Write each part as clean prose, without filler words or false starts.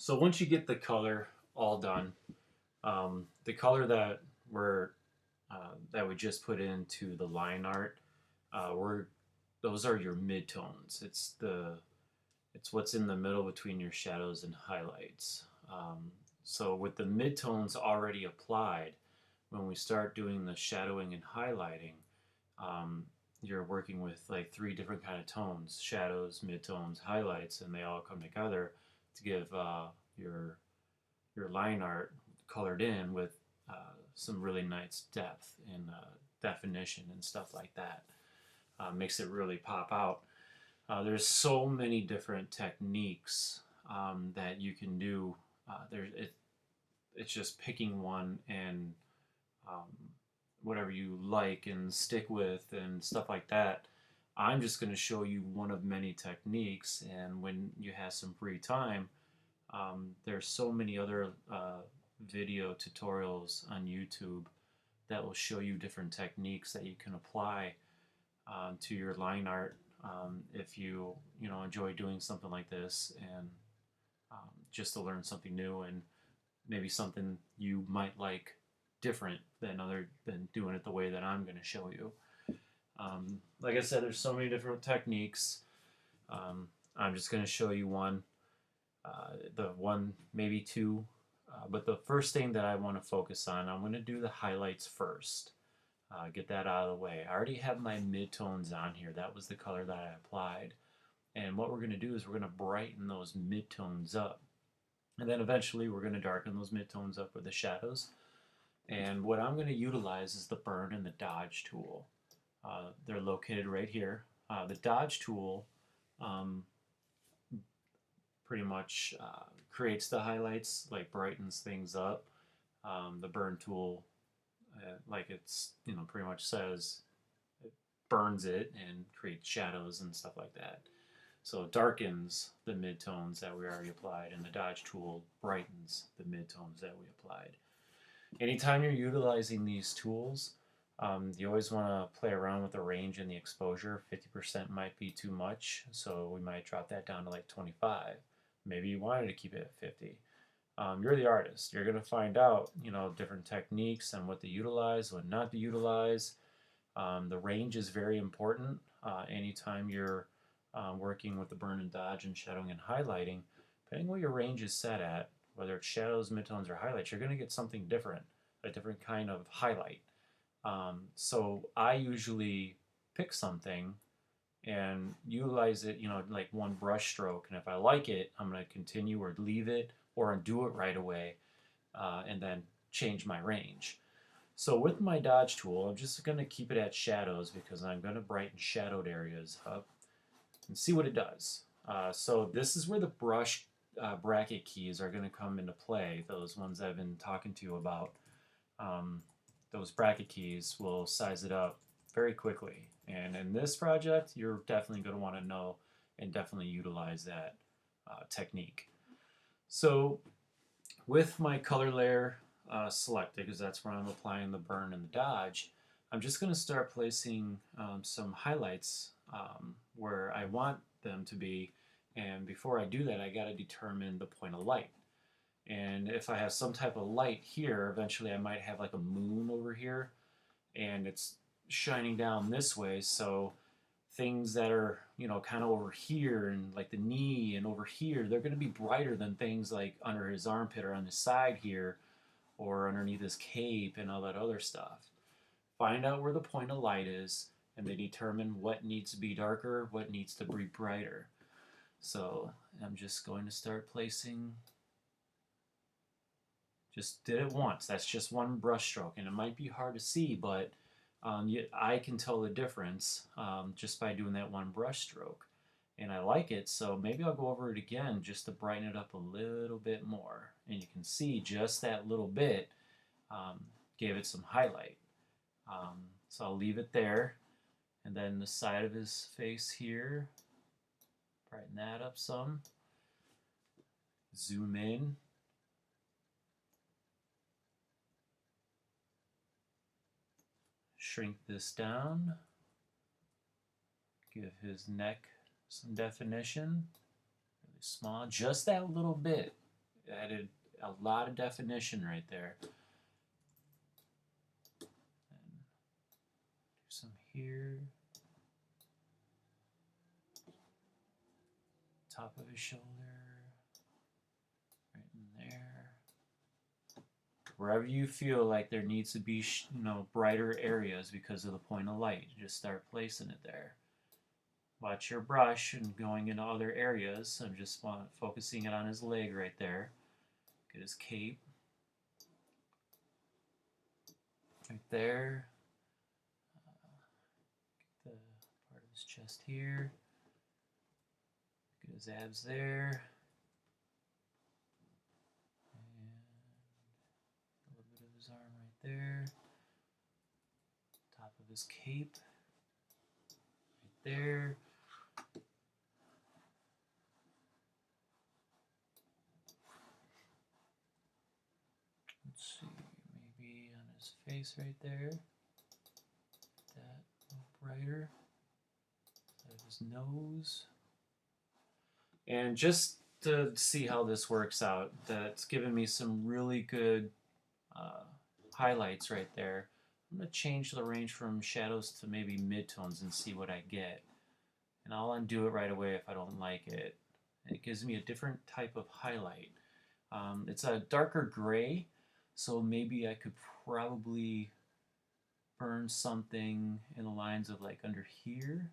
So once you get the color all done, the color that we just put into the line art, we're those are your midtones. It's what's in the middle between your shadows and highlights. So with the midtones already applied, when we start doing the shadowing and highlighting, um, you're working with like three different kind of tones: shadows, midtones, highlights, and they all come together to give your your line art colored in with some really nice depth and definition and stuff like that. Makes it really pop out. There's so many different techniques that you can do. It's just picking one and um, whatever you like and stick with and stuff like that. I'm just going to show you one of many techniques, and when you have some free time, there's so many other video tutorials on YouTube that will show you different techniques that you can apply to your line art if you enjoy doing something like this and just to learn something new and maybe something you might like different than doing it the way that I'm going to show you. Like I said, there's so many different techniques. I'm just going to show you one, the one, maybe two. But the first thing that I want to focus on, I'm going to do the highlights first. Get that out of the way. I already have my midtones on here. That was the color that I applied. And what we're going to do is we're going to brighten those midtones up. And then eventually we're going to darken those midtones up with the shadows. And what I'm going to utilize is the burn and the dodge tool. They're located right here. The dodge tool um, pretty much creates the highlights, like brightens things up. The burn tool, like it's pretty much says, it burns it and creates shadows and stuff like that. So it darkens the midtones that we already applied, and the dodge tool brightens the midtones that we applied. Anytime you're utilizing these tools, you always want to play around with the range and the exposure. 50% might be too much, so we might drop that down to like 25. Maybe you wanted to keep it at 50. You're the artist. You're going to find out, different techniques and what to utilize, what not to utilize. The range is very important. Anytime you're working with the burn and dodge and shadowing and highlighting, depending what your range is set at, whether it's shadows, midtones, or highlights, you're going to get something different, a different kind of highlight. So I usually pick something and utilize it, like one brush stroke. And if I like it, I'm going to continue or leave it or do it right away and then change my range. So with my dodge tool, I'm just going to keep it at shadows because I'm going to brighten shadowed areas up and see what it does. So this is where the brush bracket keys are going to come into play, those ones I've been talking to you about. Those bracket keys will size it up very quickly. And in this project, you're definitely going to want to know and definitely utilize that technique. So with my color layer selected, because that's where I'm applying the burn and the dodge, I'm just going to start placing some highlights where I want them to be. And before I do that, I got to determine the point of light. And if I have some type of light here, eventually I might have like a moon over here, and it's shining down this way. So things that are, kind of over here and like the knee and over here, they're going to be brighter than things like under his armpit or on the side here or underneath his cape and all that other stuff. Find out where the point of light is, and they determine what needs to be darker, what needs to be brighter. So I'm just going to start placing, just did it once. That's just one brush stroke, and it might be hard to see, but I can tell the difference just by doing that one brush stroke. And I like it, so maybe I'll go over it again just to brighten it up a little bit more. And you can see just that little bit gave it some highlight. So I'll leave it there. And then the side of his face here, brighten that up some. Zoom in. Shrink this down. Give his neck some definition. Really small, just that little bit. Added a lot of definition right there. And do some here. Top of his shoulder. Right in there. Wherever you feel like there needs to be, brighter areas because of the point of light, just start placing it there. Watch your brush and going into other areas. I'm just focusing it on his leg right there. Get his cape. Right there. Get the part of his chest here. Get his abs there. And a little bit of his arm right there. Top of his cape. Right there. Let's see, maybe on his face right there. That a little brighter. Side of his nose. And just to see how this works out, that's given me some really good highlights right there. I'm going to change the range from shadows to maybe midtones and see what I get. And I'll undo it right away if I don't like it. And it gives me a different type of highlight. It's a darker gray, so maybe I could probably burn something in the lines of like under here.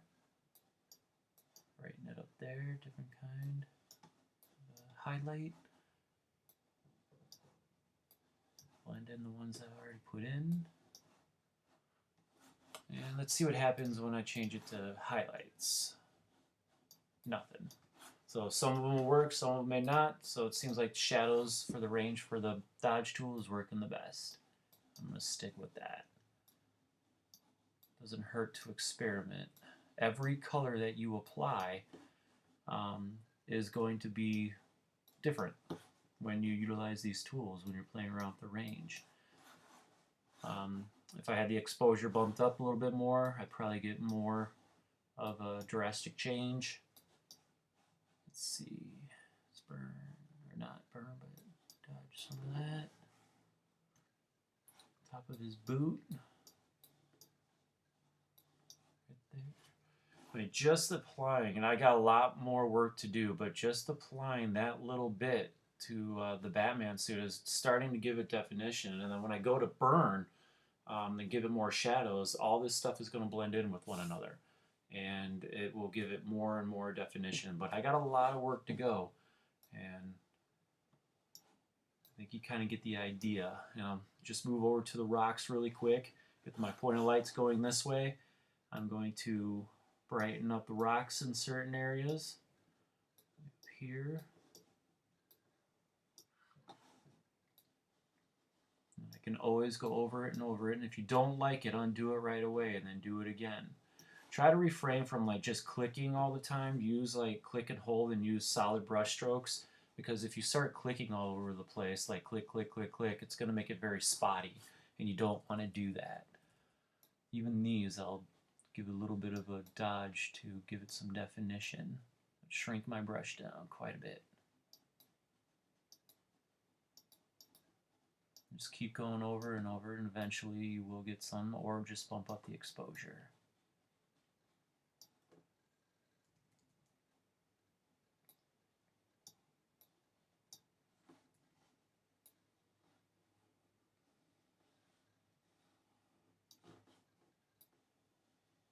Brighten it up there, different kind of highlight. Blend in the ones I've already put in. And let's see what happens when I change it to highlights. Nothing. So some of them will work, some of them may not. So it seems like shadows for the range for the dodge tool is working the best. I'm going to stick with that. Doesn't hurt to experiment. Every color that you apply is going to be different when you utilize these tools, when you're playing around with the range. If I had the exposure bumped up a little bit more, I'd probably get more of a drastic change. Let's see, let's burn, or not burn, but dodge some of that. Top of his boot. I mean, just applying, and I got a lot more work to do, but just applying that little bit to the Batman suit is starting to give it definition. And then when I go to burn and give it more shadows, all this stuff is going to blend in with one another. And it will give it more and more definition. But I got a lot of work to go. And I think you kind of get the idea. Just move over to the rocks really quick. Get my point of lights going this way. I'm going to brighten up the rocks in certain areas. Up here. And I can always go over it and over it. And if you don't like it, undo it right away and then do it again. Try to refrain from like just clicking all the time. Use like click and hold and use solid brush strokes. Because if you start clicking all over the place, like click, click, click, click, it's going to make it very spotty. And you don't want to do that. Even these, I'll give a little bit of a dodge to give it some definition. Shrink my brush down quite a bit. Just keep going over and over, and eventually you will get some, or just bump up the exposure.